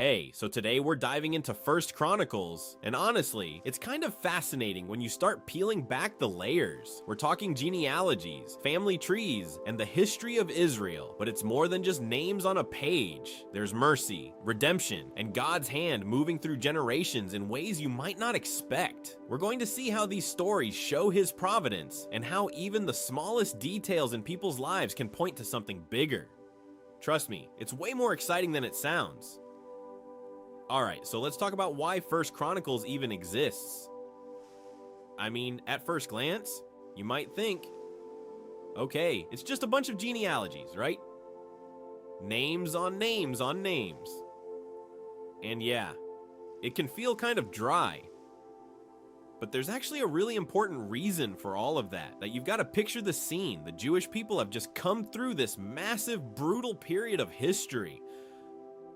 Hey, so today we're diving into First Chronicles, and honestly, it's kind of fascinating when you start peeling back the layers. We're talking genealogies, family trees, and the history of Israel, but it's more than just names on a page. There's mercy, redemption, and God's hand moving through generations in ways you might not expect. We're going to see how these stories show His providence, and how even the smallest details in people's lives can point to something bigger. Trust me, it's way more exciting than it sounds. Alright, so let's talk about why First Chronicles even exists. I mean, at first glance, you might think, okay, it's just a bunch of genealogies, right? Names on names on names. And yeah, it can feel kind of dry. But there's actually a really important reason for all of that you've got to picture the scene. The Jewish people have just come through this massive, brutal period of history.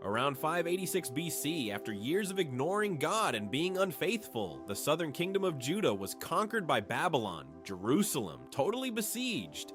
Around 586 BC, after years of ignoring God and being unfaithful, the southern kingdom of Judah was conquered by Babylon, Jerusalem totally besieged,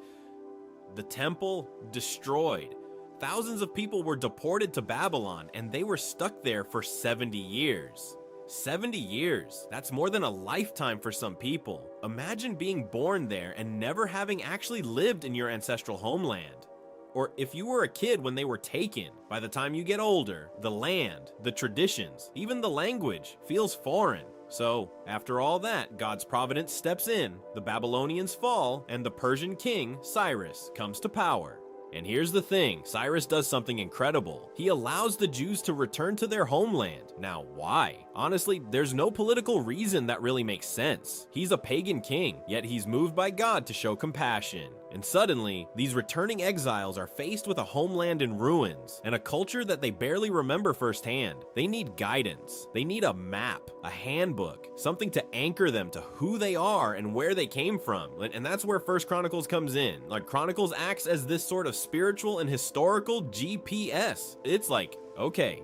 the temple destroyed. Thousands of people were deported to Babylon, and they were stuck there for 70 years. 70 years, that's more than a lifetime for some people. Imagine being born there and never having actually lived in your ancestral homeland. Or if you were a kid when they were taken, by the time you get older, the land, the traditions, even the language feels foreign. So, after all that, God's providence steps in, the Babylonians fall, and the Persian king, Cyrus, comes to power. And here's the thing, Cyrus does something incredible. He allows the Jews to return to their homeland. Now, why? Honestly, there's no political reason that really makes sense. He's a pagan king, yet he's moved by God to show compassion. And suddenly, these returning exiles are faced with a homeland in ruins, and a culture that they barely remember firsthand. They need guidance. They need a map, a handbook, something to anchor them to who they are and where they came from. And that's where First Chronicles comes in. Like, Chronicles acts as this sort of spiritual and historical GPS. It's like, okay,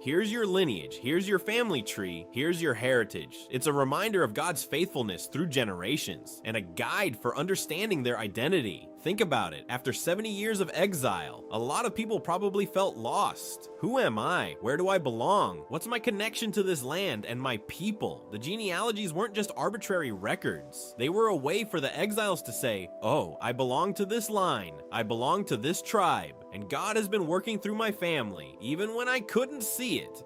here's your lineage, here's your family tree, here's your heritage. It's a reminder of God's faithfulness through generations, and a guide for understanding their identity. Think about it, after 70 years of exile, a lot of people probably felt lost. Who am I? Where do I belong? What's my connection to this land and my people? The genealogies weren't just arbitrary records. They were a way for the exiles to say, oh, I belong to this line, I belong to this tribe, and God has been working through my family, even when I couldn't see it.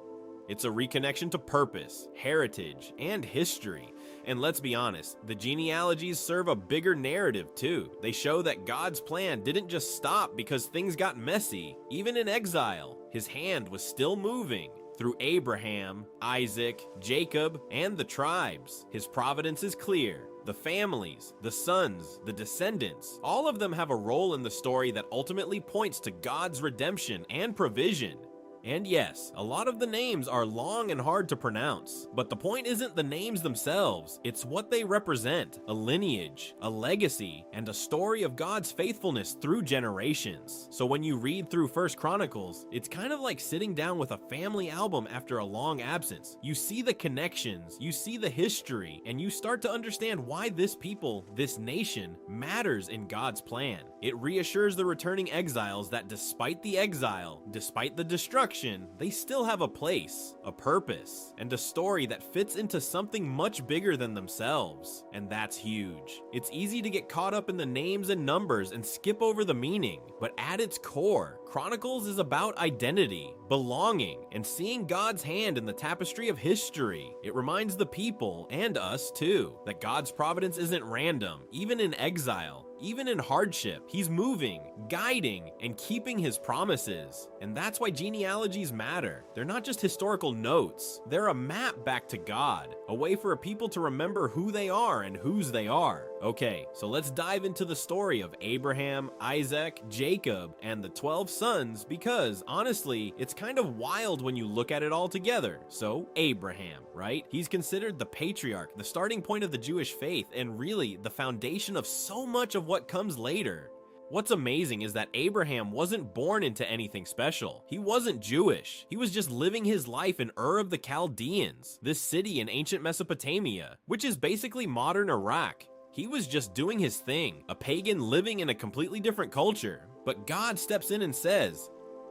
It's a reconnection to purpose, heritage, and history. And let's be honest, the genealogies serve a bigger narrative too. They show that God's plan didn't just stop because things got messy. Even in exile, His hand was still moving. Through Abraham, Isaac, Jacob, and the tribes, His providence is clear. The families, the sons, the descendants, all of them have a role in the story that ultimately points to God's redemption and provision. And yes, a lot of the names are long and hard to pronounce, but the point isn't the names themselves, it's what they represent: a lineage, a legacy, and a story of God's faithfulness through generations. So when you read through First Chronicles, it's kind of like sitting down with a family album after a long absence. You see the connections, you see the history, and you start to understand why this people, this nation, matters in God's plan. It reassures the returning exiles that despite the exile, despite the destruction, they still have a place, a purpose, and a story that fits into something much bigger than themselves. And that's huge. It's easy to get caught up in the names and numbers and skip over the meaning, but at its core, Chronicles is about identity, belonging, and seeing God's hand in the tapestry of history. It reminds the people, and us too, that God's providence isn't random, even in exile. Even in hardship, He's moving, guiding, and keeping His promises. And that's why genealogies matter. They're not just historical notes. They're a map back to God, a way for a people to remember who they are and whose they are. Okay, so let's dive into the story of Abraham, Isaac, Jacob, and the 12 sons, because honestly, it's kind of wild when you look at it all together. So, Abraham, right? He's considered the patriarch, the starting point of the Jewish faith, and really the foundation of so much of what comes later. What's amazing is that Abraham wasn't born into anything special. He wasn't Jewish. He was just living his life in Ur of the Chaldeans, this city in ancient Mesopotamia, which is basically modern Iraq. He was just doing his thing, a pagan living in a completely different culture. But God steps in and says,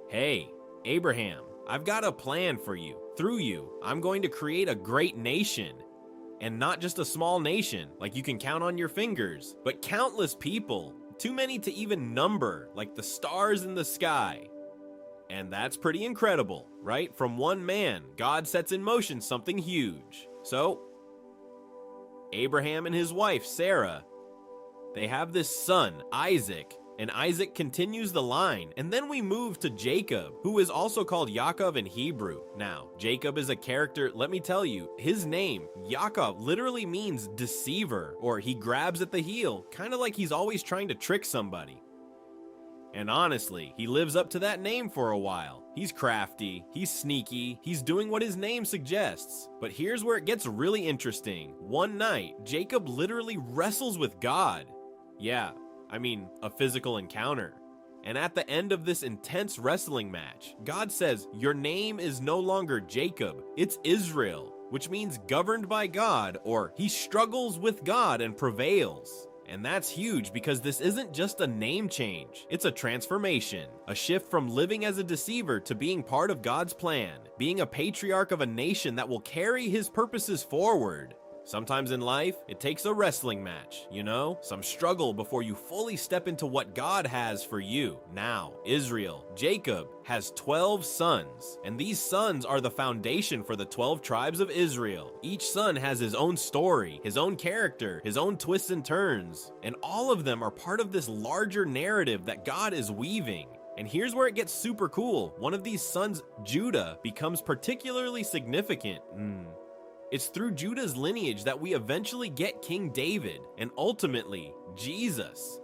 "Hey, Abraham, I've got a plan for you. Through you, I'm going to create a great nation. And not just a small nation, like you can count on your fingers, but countless people, too many to even number, like the stars in the sky. And that's pretty incredible, right? From one man, God sets in motion something huge. So, Abraham and his wife, Sarah, they have this son, Isaac, and Isaac continues the line. And then we move to Jacob, who is also called Yaakov in Hebrew. Now, Jacob is a character, let me tell you, his name, Yaakov, literally means deceiver, or he grabs at the heel, kind of like he's always trying to trick somebody. And honestly, he lives up to that name for a while. He's crafty, he's sneaky, he's doing what his name suggests. But here's where it gets really interesting. One night, Jacob literally wrestles with God. Yeah, I mean, a physical encounter. And at the end of this intense wrestling match, God says, your name is no longer Jacob, it's Israel, which means governed by God, or he struggles with God and prevails. And that's huge because this isn't just a name change, it's a transformation, a shift from living as a deceiver to being part of God's plan, being a patriarch of a nation that will carry his purposes forward. Sometimes in life, it takes a wrestling match, you know? Some struggle before you fully step into what God has for you. Now, Israel, Jacob, has 12 sons, and these sons are the foundation for the 12 tribes of Israel. Each son has his own story, his own character, his own twists and turns, and all of them are part of this larger narrative that God is weaving. And here's where it gets super cool. One of these sons, Judah, becomes particularly significant. It's through Judah's lineage that we eventually get King David, and ultimately, Jesus.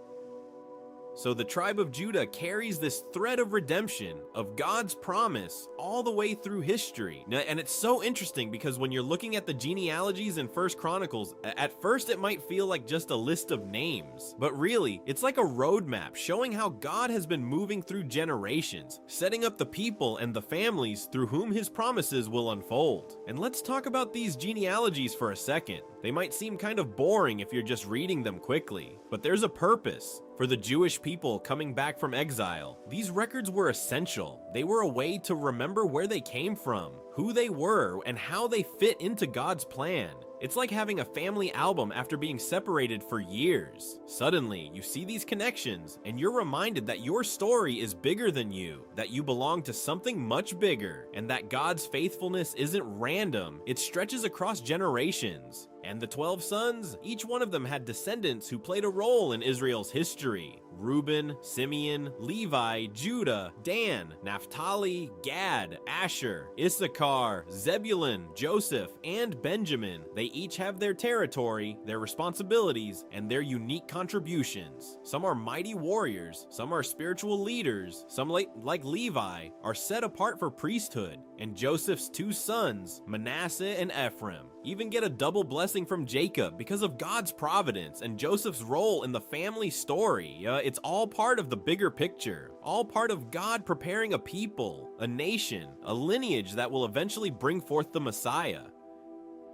So the tribe of Judah carries this thread of redemption, of God's promise, all the way through history. Now, and it's so interesting because when you're looking at the genealogies in 1 Chronicles, at first it might feel like just a list of names. But really, it's like a roadmap showing how God has been moving through generations, setting up the people and the families through whom his promises will unfold. And let's talk about these genealogies for a second. They might seem kind of boring if you're just reading them quickly, but there's a purpose. For the Jewish people coming back from exile, these records were essential. They were a way to remember where they came from, who they were, and how they fit into God's plan. It's like having a family album after being separated for years. Suddenly, you see these connections, and you're reminded that your story is bigger than you, that you belong to something much bigger, and that God's faithfulness isn't random, it stretches across generations. And the 12 sons, each one of them had descendants who played a role in Israel's history. Reuben, Simeon, Levi, Judah, Dan, Naphtali, Gad, Asher, Issachar, Zebulun, Joseph, and Benjamin. They each have their territory, their responsibilities, and their unique contributions. Some are mighty warriors, some are spiritual leaders, some like Levi, are set apart for priesthood. And Joseph's two sons, Manasseh and Ephraim, even get a double blessing from Jacob because of God's providence and Joseph's role in the family story. It's all part of the bigger picture, all part of God preparing a people, a nation, a lineage that will eventually bring forth the Messiah.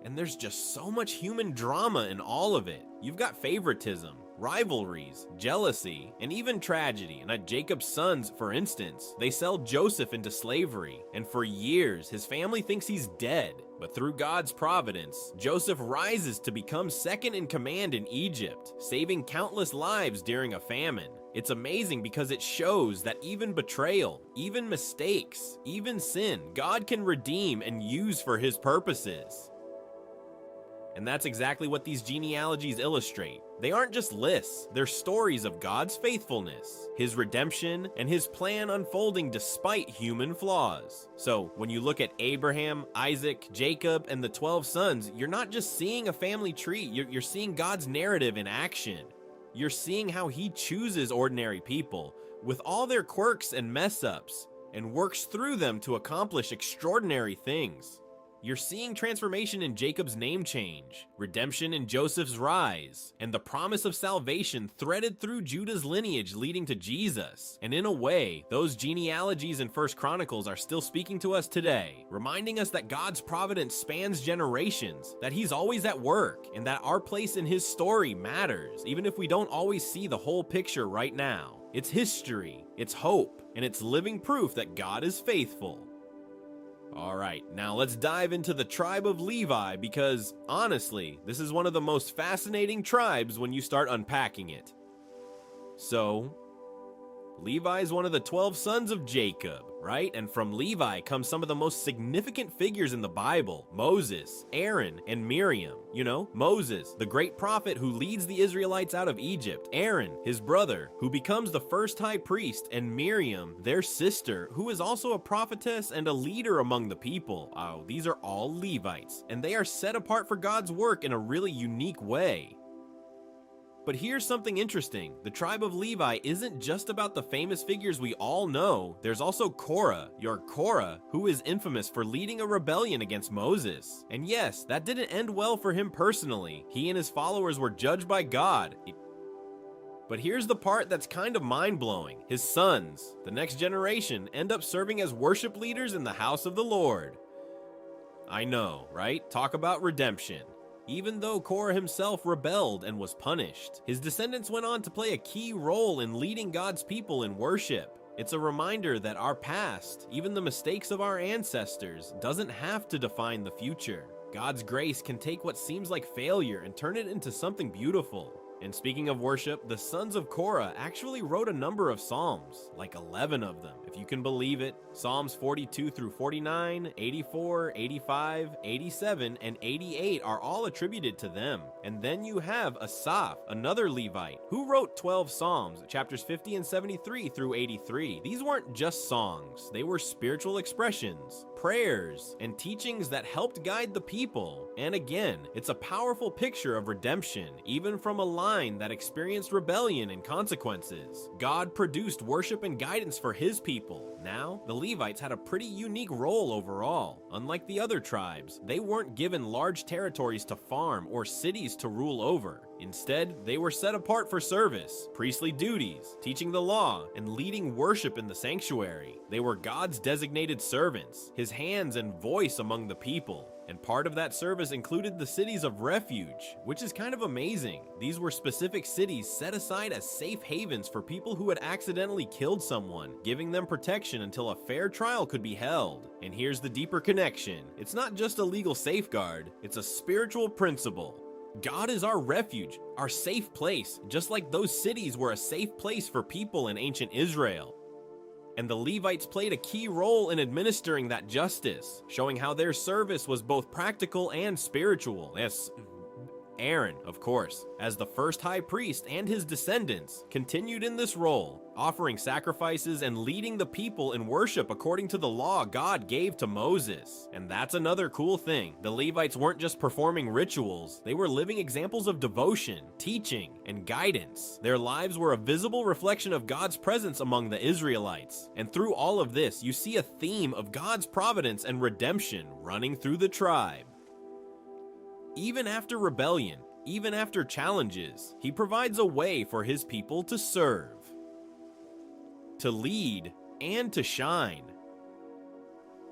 And there's just so much human drama in all of it. You've got favoritism, rivalries, jealousy, and even tragedy. And at Jacob's sons, for instance, they sell Joseph into slavery, and for years his family thinks he's dead. But through God's providence, Joseph rises to become second in command in Egypt, saving countless lives during a famine. It's amazing because it shows that even betrayal, even mistakes, even sin, God can redeem and use for his purposes. And that's exactly what these genealogies illustrate. They aren't just lists, they're stories of God's faithfulness, his redemption, and his plan unfolding despite human flaws. So when you look at Abraham, Isaac, Jacob, and the 12 sons, you're not just seeing a family tree, you're seeing God's narrative in action. You're seeing how he chooses ordinary people with all their quirks and mess-ups and works through them to accomplish extraordinary things. You're seeing transformation in Jacob's name change, redemption in Joseph's rise, and the promise of salvation threaded through Judah's lineage leading to Jesus. And in a way, those genealogies in 1 Chronicles are still speaking to us today, reminding us that God's providence spans generations, that he's always at work, and that our place in his story matters, even if we don't always see the whole picture right now. It's history, it's hope, and it's living proof that God is faithful. Alright, now let's dive into the tribe of Levi because, honestly, this is one of the most fascinating tribes when you start unpacking it. So, Levi is one of the 12 sons of Jacob, right? And from Levi come some of the most significant figures in the Bible: Moses, Aaron, and Miriam. You know, Moses, the great prophet who leads the Israelites out of Egypt; Aaron, his brother, who becomes the first high priest; and Miriam, their sister, who is also a prophetess and a leader among the people. Oh, these are all Levites, and they are set apart for God's work in a really unique way. But here's something interesting. The tribe of Levi isn't just about the famous figures we all know. There's also Korah, who is infamous for leading a rebellion against Moses. And yes, that didn't end well for him personally. He and his followers were judged by God. But here's the part that's kind of mind-blowing. His sons, the next generation, end up serving as worship leaders in the house of the Lord. I know, right? Talk about redemption. Even though Korah himself rebelled and was punished, his descendants went on to play a key role in leading God's people in worship. It's a reminder that our past, even the mistakes of our ancestors, doesn't have to define the future. God's grace can take what seems like failure and turn it into something beautiful. And speaking of worship, the sons of Korah actually wrote a number of psalms, like 11 of them, if you can believe it. Psalms 42 through 49, 84, 85, 87, and 88 are all attributed to them. And then you have Asaph, another Levite, who wrote 12 psalms, chapters 50 and 73 through 83. These weren't just songs, they were spiritual expressions, prayers, and teachings that helped guide the people. And again, it's a powerful picture of redemption, even from a line that experienced rebellion and consequences. God produced worship and guidance for his people. Now, the Levites had a pretty unique role overall. Unlike the other tribes, they weren't given large territories to farm or cities to rule over. Instead, they were set apart for service, priestly duties, teaching the law, and leading worship in the sanctuary. They were God's designated servants, his hands and voice among the people. And part of that service included the cities of refuge, which is kind of amazing. These were specific cities set aside as safe havens for people who had accidentally killed someone, giving them protection until a fair trial could be held. And here's the deeper connection. It's not just a legal safeguard, it's a spiritual principle. God is our refuge, our safe place, just like those cities were a safe place for people in ancient Israel. And the Levites played a key role in administering that justice, showing how their service was both practical and spiritual. Yes, Aaron, of course, as the first high priest, and his descendants continued in this role, offering sacrifices and leading the people in worship according to the law God gave to Moses. And that's another cool thing. The Levites weren't just performing rituals, they were living examples of devotion, teaching, and guidance. Their lives were a visible reflection of God's presence among the Israelites. And through all of this, you see a theme of God's providence and redemption running through the tribe. Even after rebellion, even after challenges, he provides a way for his people to serve, to lead, and to shine.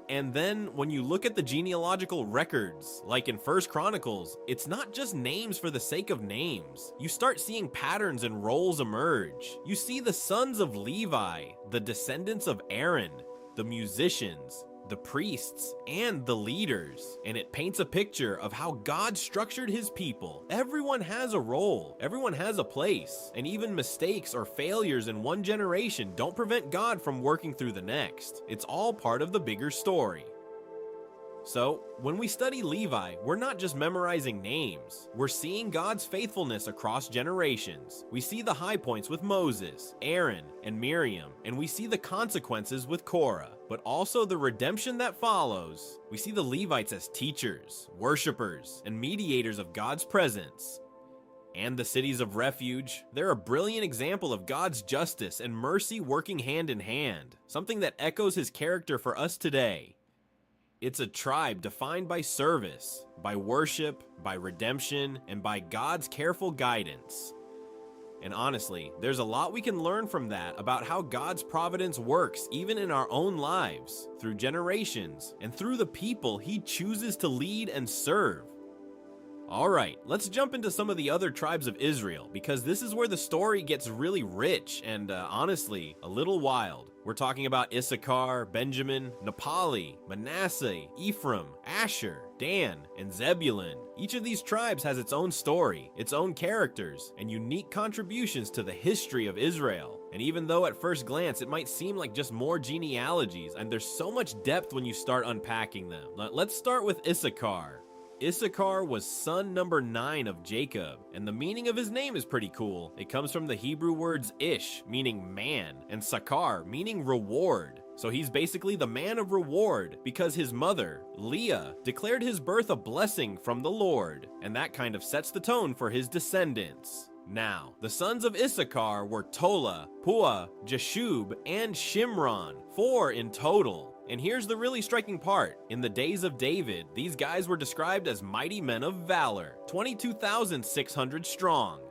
And then when you look at the genealogical records, like in 1 Chronicles, it's not just names for the sake of names. You start seeing patterns and roles emerge. You see the sons of Levi, the descendants of Aaron, the musicians, the priests, and the leaders. And it paints a picture of how God structured his people. Everyone has a role, everyone has a place, and even mistakes or failures in one generation don't prevent God from working through the next. It's all part of the bigger story. So, when we study Levi, we're not just memorizing names. We're seeing God's faithfulness across generations. We see the high points with Moses, Aaron, and Miriam, and we see the consequences with Korah, but also the redemption that follows. We see the Levites as teachers, worshipers, and mediators of God's presence. And the cities of refuge, they're a brilliant example of God's justice and mercy working hand in hand, something that echoes his character for us today. It's a tribe defined by service, by worship, by redemption, and by God's careful guidance. And honestly, there's a lot we can learn from that about how God's providence works even in our own lives, through generations, and through the people he chooses to lead and serve. Alright, let's jump into some of the other tribes of Israel, because this is where the story gets really rich and, honestly, a little wild. We're talking about Issachar, Benjamin, Napali, Manasseh, Ephraim, Asher, Dan, and Zebulun. Each of these tribes has its own story, its own characters, and unique contributions to the history of Israel. And even though at first glance it might seem like just more genealogies, and there's so much depth when you start unpacking them. Let's start with Issachar. Issachar was son number 9 of Jacob, and the meaning of his name is pretty cool. It comes from the Hebrew words ish, meaning man, and sakar, meaning reward. So he's basically the man of reward because his mother, Leah, declared his birth a blessing from the Lord, and that kind of sets the tone for his descendants. Now, the sons of Issachar were Tola, Puah, Jeshub, and Shimron, 4 in total. And here's the really striking part. In the days of David, these guys were described as mighty men of valor, 22,600 strong.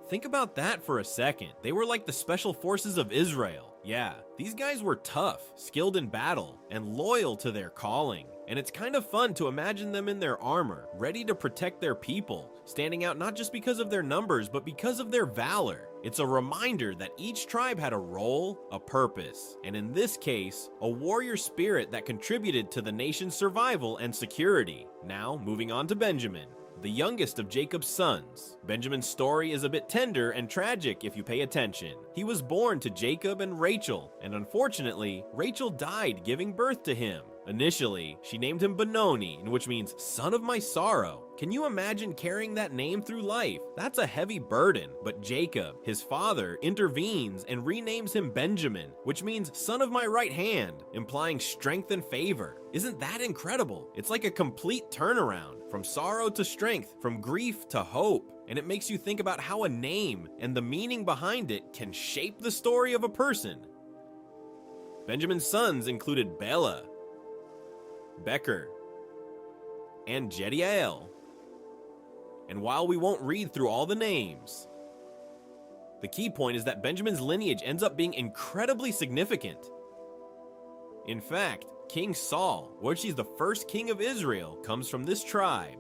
Think about that for a second. They were like the special forces of Israel. Yeah, these guys were tough, skilled in battle, and loyal to their calling. And it's kind of fun to imagine them in their armor, ready to protect their people, standing out not just because of their numbers, but because of their valor. It's a reminder that each tribe had a role, a purpose, and in this case, a warrior spirit that contributed to the nation's survival and security. Now, moving on to Benjamin, the youngest of Jacob's sons. Benjamin's story is a bit tender and tragic if you pay attention. He was born to Jacob and Rachel, and unfortunately, Rachel died giving birth to him. Initially, she named him Benoni, which means son of my sorrow. Can you imagine carrying that name through life? That's a heavy burden, but Jacob, his father, intervenes and renames him Benjamin, which means son of my right hand, implying strength and favor. Isn't that incredible? It's like a complete turnaround, from sorrow to strength, from grief to hope. And it makes you think about how a name and the meaning behind it can shape the story of a person. Benjamin's sons included Bela, Becher, and Jediael. And while we won't read through all the names, the key point is that Benjamin's lineage ends up being incredibly significant. In fact, King Saul, which is the first king of Israel, comes from this tribe.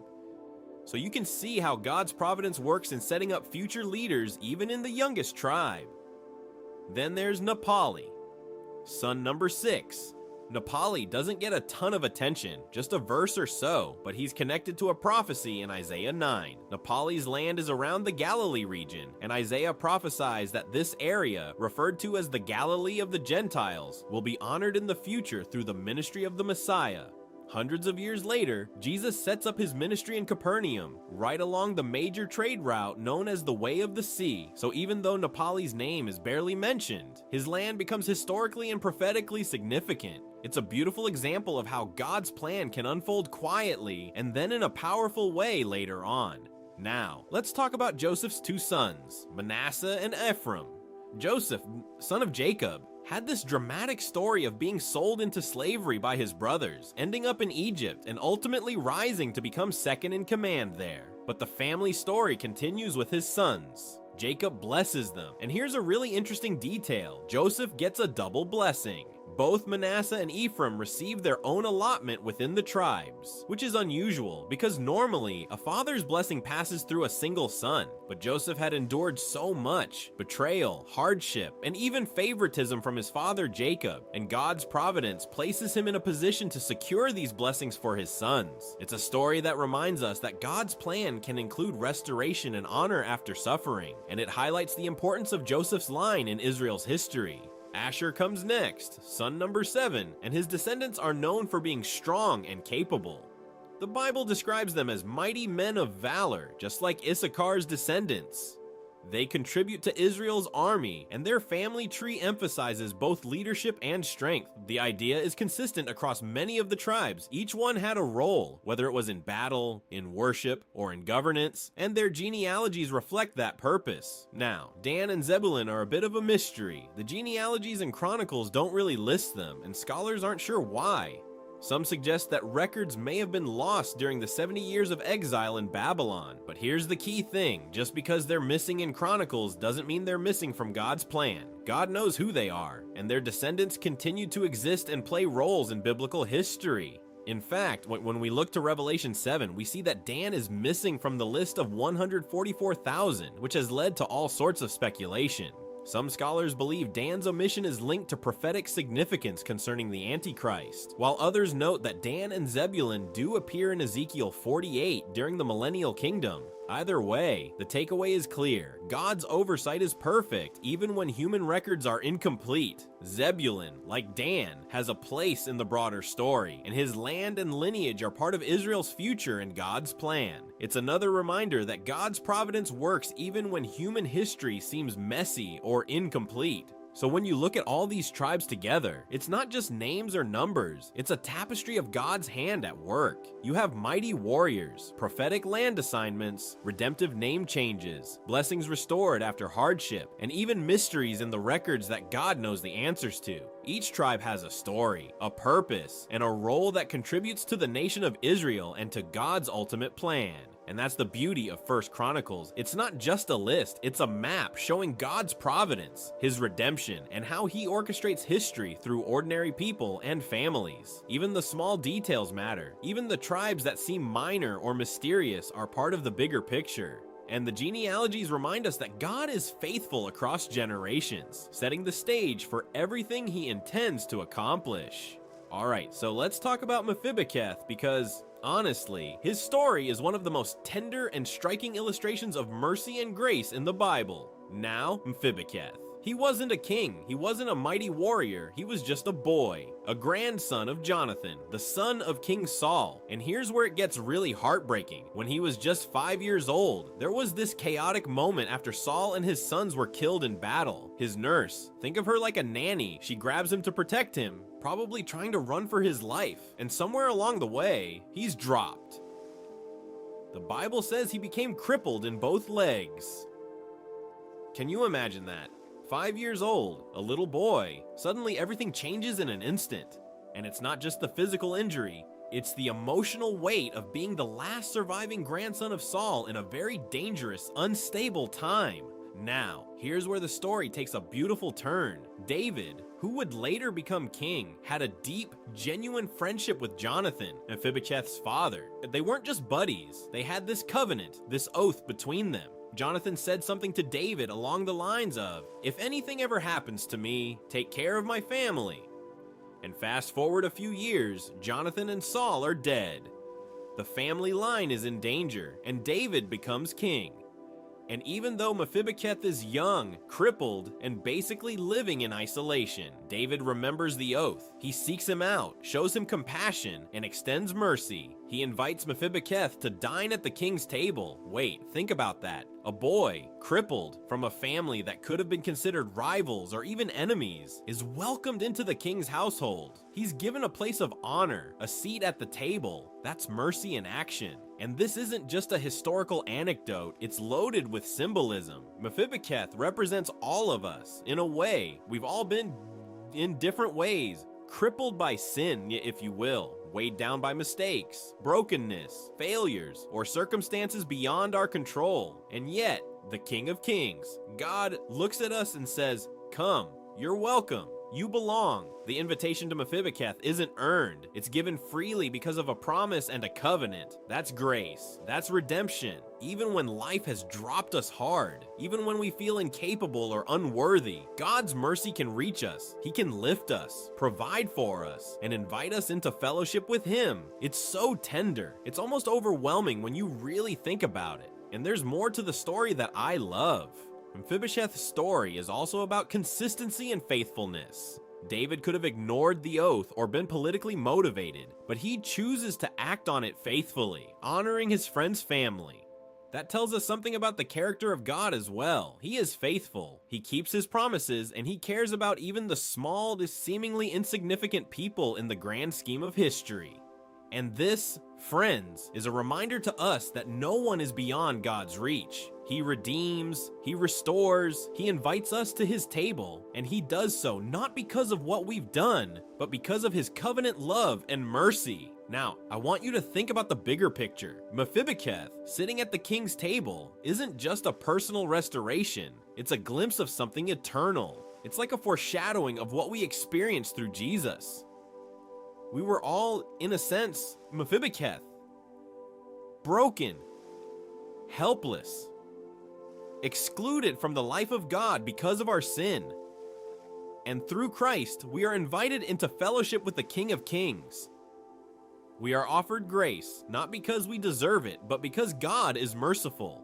So you can see how God's providence works in setting up future leaders even in the youngest tribe. Then there's Napali, son number 6. Napali doesn't get a ton of attention, just a verse or so, but he's connected to a prophecy in Isaiah 9. Napali's land is around the Galilee region, and Isaiah prophesies that this area, referred to as the Galilee of the Gentiles, will be honored in the future through the ministry of the Messiah. Hundreds of years later, Jesus sets up his ministry in Capernaum, right along the major trade route known as the Way of the Sea. So even though Napali's name is barely mentioned, his land becomes historically and prophetically significant. It's a beautiful example of how God's plan can unfold quietly and then in a powerful way later on. Now, let's talk about Joseph's 2 sons, Manasseh and Ephraim. Joseph, son of Jacob, had this dramatic story of being sold into slavery by his brothers, ending up in Egypt, and ultimately rising to become second in command there. But the family story continues with his sons. Jacob blesses them, and here's a really interesting detail. Joseph gets a double blessing. Both Manasseh and Ephraim received their own allotment within the tribes, which is unusual because normally a father's blessing passes through a single son. But Joseph had endured so much betrayal, hardship, and even favoritism from his father Jacob, and God's providence places him in a position to secure these blessings for his sons. It's a story that reminds us that God's plan can include restoration and honor after suffering, and it highlights the importance of Joseph's line in Israel's history. Asher comes next, son number 7, and his descendants are known for being strong and capable. The Bible describes them as mighty men of valor, just like Issachar's descendants. They contribute to Israel's army, and their family tree emphasizes both leadership and strength. The idea is consistent across many of the tribes. Each one had a role, whether it was in battle, in worship, or in governance, and their genealogies reflect that purpose. Now, Dan and Zebulun are a bit of a mystery. The genealogies and Chronicles don't really list them, and scholars aren't sure why. Some suggest that records may have been lost during the 70 years of exile in Babylon. But here's the key thing, just because they're missing in Chronicles doesn't mean they're missing from God's plan. God knows who they are, and their descendants continue to exist and play roles in biblical history. In fact, when we look to Revelation 7, we see that Dan is missing from the list of 144,000, which has led to all sorts of speculation. Some scholars believe Dan's omission is linked to prophetic significance concerning the Antichrist, while others note that Dan and Zebulun do appear in Ezekiel 48 during the millennial kingdom. Either way, the takeaway is clear. God's oversight is perfect, even when human records are incomplete. Zebulun, like Dan, has a place in the broader story, and his land and lineage are part of Israel's future and God's plan. It's another reminder that God's providence works even when human history seems messy or incomplete. So when you look at all these tribes together, it's not just names or numbers, it's a tapestry of God's hand at work. You have mighty warriors, prophetic land assignments, redemptive name changes, blessings restored after hardship, and even mysteries in the records that God knows the answers to. Each tribe has a story, a purpose, and a role that contributes to the nation of Israel and to God's ultimate plan. And that's the beauty of 1 Chronicles. It's not just a list, it's a map showing God's providence, his redemption, and how he orchestrates history through ordinary people and families. Even the small details matter. Even the tribes that seem minor or mysterious are part of the bigger picture. And the genealogies remind us that God is faithful across generations, setting the stage for everything he intends to accomplish. Alright, so let's talk about Mephibosheth because, honestly, his story is one of the most tender and striking illustrations of mercy and grace in the Bible. Now, Mephibosheth. He wasn't a king, he wasn't a mighty warrior, he was just a boy, a grandson of Jonathan, the son of King Saul. And here's where it gets really heartbreaking. When he was just 5 years old, there was this chaotic moment after Saul and his sons were killed in battle. His nurse, think of her like a nanny, she grabs him to protect him, probably trying to run for his life, and somewhere along the way, he's dropped. The Bible says he became crippled in both legs. Can you imagine that? 5 years old, a little boy, suddenly everything changes in an instant. And it's not just the physical injury, it's the emotional weight of being the last surviving grandson of Saul in a very dangerous, unstable time. Now, here's where the story takes a beautiful turn. David, who would later become king, had a deep, genuine friendship with Jonathan, Mephibosheth's father. They weren't just buddies, they had this covenant, this oath between them. Jonathan said something to David along the lines of, "If anything ever happens to me, take care of my family." And fast forward a few years, Jonathan and Saul are dead. The family line is in danger, and David becomes king. And even though Mephibosheth is young, crippled, and basically living in isolation, David remembers the oath. He seeks him out, shows him compassion, and extends mercy. He invites Mephibosheth to dine at the king's table. Wait, think about that. A boy, crippled, from a family that could have been considered rivals or even enemies, is welcomed into the king's household. He's given a place of honor, a seat at the table. That's mercy in action. And this isn't just a historical anecdote, it's loaded with symbolism. Mephibosheth represents all of us. In a way, we've all been, in different ways, crippled by sin, if you will, weighed down by mistakes, brokenness, failures, or circumstances beyond our control. And yet, the King of Kings, God, looks at us and says, "Come, you're welcome. You belong." The invitation to Mephibosheth isn't earned. It's given freely because of a promise and a covenant. That's grace. That's redemption. Even when life has dropped us hard, even when we feel incapable or unworthy, God's mercy can reach us. He can lift us, provide for us, and invite us into fellowship with Him. It's so tender. It's almost overwhelming when you really think about it. And there's more to the story that I love. Mephibosheth's story is also about consistency and faithfulness. David could have ignored the oath or been politically motivated, but he chooses to act on it faithfully, honoring his friend's family. That tells us something about the character of God as well. He is faithful, he keeps his promises, and he cares about even the small, seemingly insignificant people in the grand scheme of history. And this, friends, is a reminder to us that no one is beyond God's reach. He redeems, He restores, He invites us to His table, and He does so not because of what we've done, but because of His covenant love and mercy. Now, I want you to think about the bigger picture. Mephibosheth, sitting at the king's table, isn't just a personal restoration, it's a glimpse of something eternal. It's like a foreshadowing of what we experience through Jesus. We were all, in a sense, Mphibicheth. Broken, helpless, excluded from the life of God because of our sin. And through Christ, we are invited into fellowship with the King of Kings. We are offered grace, not because we deserve it, but because God is merciful.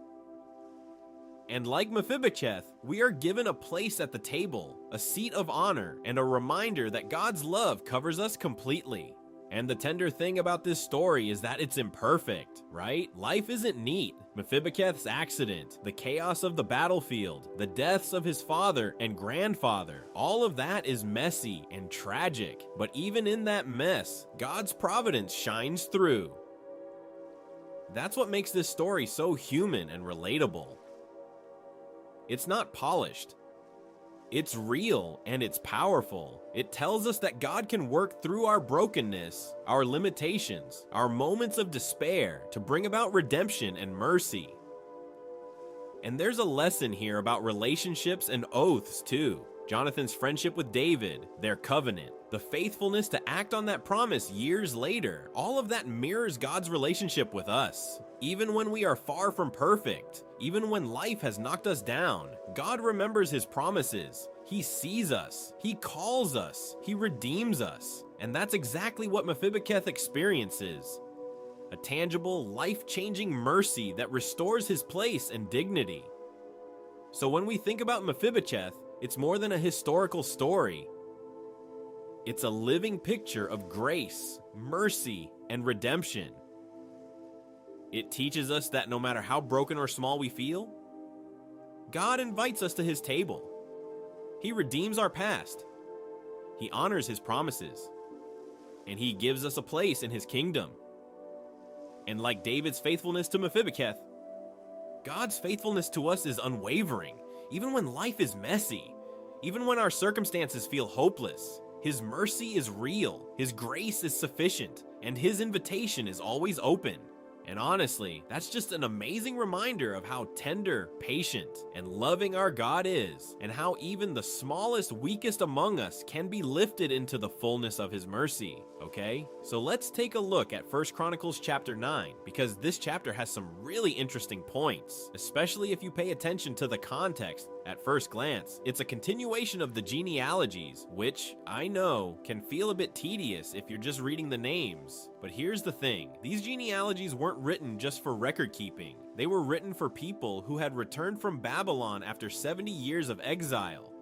And like Mephibosheth, we are given a place at the table, a seat of honor, and a reminder that God's love covers us completely. And the tender thing about this story is that it's imperfect, right? Life isn't neat. Mephibosheth's accident, the chaos of the battlefield, the deaths of his father and grandfather, all of that is messy and tragic. But even in that mess, God's providence shines through. That's what makes this story so human and relatable. It's not polished. It's real and it's powerful. It tells us that God can work through our brokenness, our limitations, our moments of despair to bring about redemption and mercy. And there's a lesson here about relationships and oaths too. Jonathan's friendship with David, their covenant, the faithfulness to act on that promise years later, all of that mirrors God's relationship with us. Even when we are far from perfect, even when life has knocked us down, God remembers his promises. He sees us, he calls us, he redeems us. And that's exactly what Mephibosheth experiences. A tangible, life-changing mercy that restores his place and dignity. So when we think about Mephibosheth, it's more than a historical story. It's a living picture of grace, mercy, and redemption. It teaches us that no matter how broken or small we feel, God invites us to his table. He redeems our past. He honors his promises. And he gives us a place in his kingdom. And like David's faithfulness to Mephibosheth, God's faithfulness to us is unwavering. Even when life is messy, even when our circumstances feel hopeless, his mercy is real, his grace is sufficient, and his invitation is always open. And honestly, that's just an amazing reminder of how tender, patient, and loving our God is, and how even the smallest, weakest among us can be lifted into the fullness of his mercy, okay? So let's take a look at 1 Chronicles chapter 9, because this chapter has some really interesting points, especially if you pay attention to the context at first glance. It's a continuation of the genealogies, which, I know, can feel a bit tedious if you're just reading the names. But here's the thing, these genealogies weren't written just for record keeping. They were written for people who had returned from Babylon after 70 years of exile.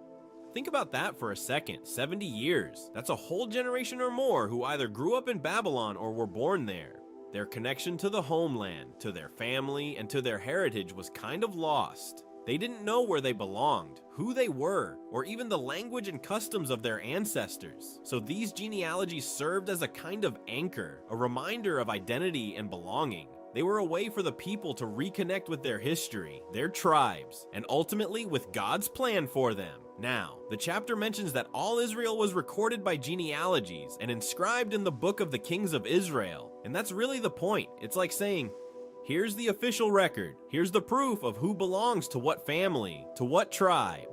Think about that for a second, 70 years. That's a whole generation or more who either grew up in Babylon or were born there. Their connection to the homeland, to their family, and to their heritage was kind of lost. They didn't know where they belonged, who they were, or even the language and customs of their ancestors. So these genealogies served as a kind of anchor, a reminder of identity and belonging. They were a way for the people to reconnect with their history, their tribes, and ultimately with God's plan for them. Now, the chapter mentions that all Israel was recorded by genealogies and inscribed in the book of the kings of Israel. And that's really the point. It's like saying, here's the official record. Here's the proof of who belongs to what family, to what tribe.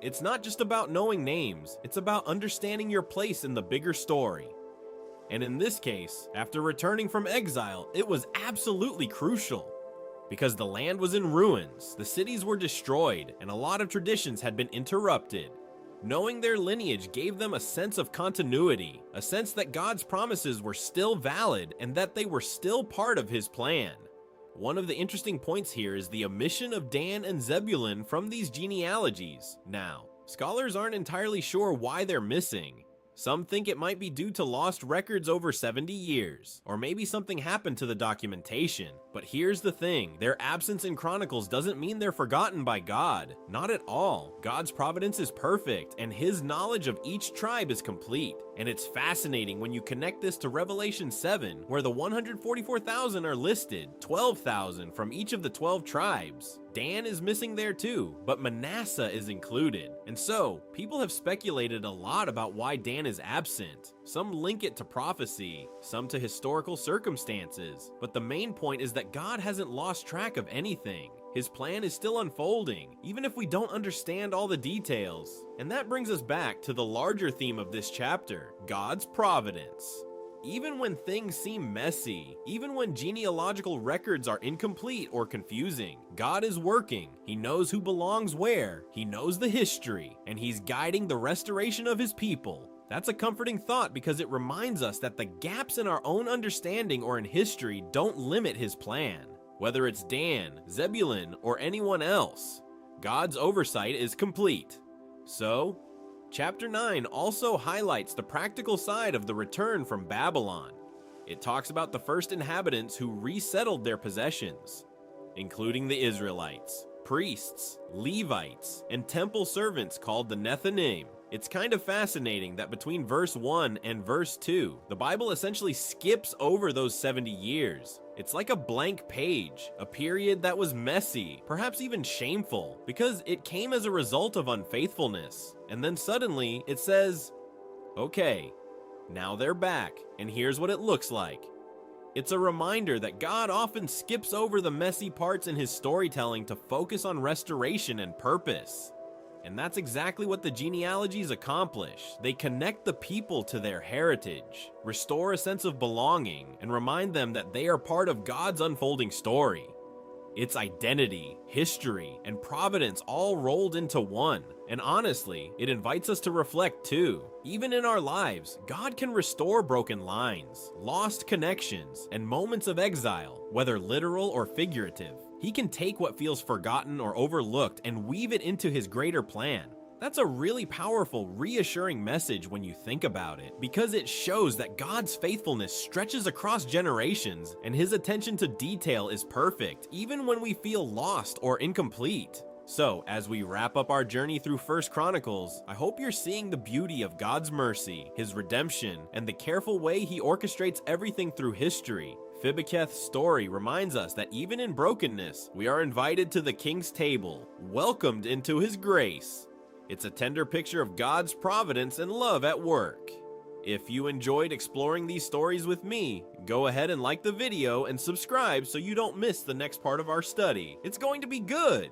It's not just about knowing names, it's about understanding your place in the bigger story. And in this case, after returning from exile, it was absolutely crucial. Because the land was in ruins, the cities were destroyed, and a lot of traditions had been interrupted. Knowing their lineage gave them a sense of continuity, a sense that God's promises were still valid and that they were still part of his plan. One of the interesting points here is the omission of Dan and Zebulun from these genealogies. Now, scholars aren't entirely sure why they're missing. Some think it might be due to lost records over 70 years, or maybe something happened to the documentation. But here's the thing, their absence in Chronicles doesn't mean they're forgotten by God. Not at all. God's providence is perfect, and his knowledge of each tribe is complete. And it's fascinating when you connect this to Revelation 7, where the 144,000 are listed, 12,000 from each of the 12 tribes. Dan is missing there too, but Manasseh is included. And so, people have speculated a lot about why Dan is absent. Some link it to prophecy, some to historical circumstances. But the main point is that God hasn't lost track of anything. His plan is still unfolding, even if we don't understand all the details. And that brings us back to the larger theme of this chapter, God's providence. Even when things seem messy, even when genealogical records are incomplete or confusing, God is working. He knows who belongs where, He knows the history, and He's guiding the restoration of His people. That's a comforting thought because it reminds us that the gaps in our own understanding or in history don't limit His plan. Whether it's Dan, Zebulun, or anyone else, God's oversight is complete. So, Chapter 9 also highlights the practical side of the return from Babylon. It talks about the first inhabitants who resettled their possessions, including the Israelites, priests, Levites, and temple servants called the Nethinim. It's kind of fascinating that between verse 1 and verse 2, the Bible essentially skips over those 70 years. It's like a blank page, a period that was messy, perhaps even shameful, because it came as a result of unfaithfulness. And then suddenly it says, okay, now they're back, and here's what it looks like. It's a reminder that God often skips over the messy parts in His storytelling to focus on restoration and purpose. And that's exactly what the genealogies accomplish. They connect the people to their heritage, restore a sense of belonging, and remind them that they are part of God's unfolding story. It's identity, history, and providence all rolled into one. And honestly, it invites us to reflect too. Even in our lives, God can restore broken lines, lost connections, and moments of exile, whether literal or figurative. He can take what feels forgotten or overlooked and weave it into His greater plan. That's a really powerful, reassuring message when you think about it, because it shows that God's faithfulness stretches across generations and His attention to detail is perfect, even when we feel lost or incomplete. So, as we wrap up our journey through 1 Chronicles, I hope you're seeing the beauty of God's mercy, His redemption, and the careful way He orchestrates everything through history. Mphibicheth's story reminds us that even in brokenness, we are invited to the King's table, welcomed into His grace. It's a tender picture of God's providence and love at work. If you enjoyed exploring these stories with me, go ahead and like the video and subscribe so you don't miss the next part of our study. It's going to be good!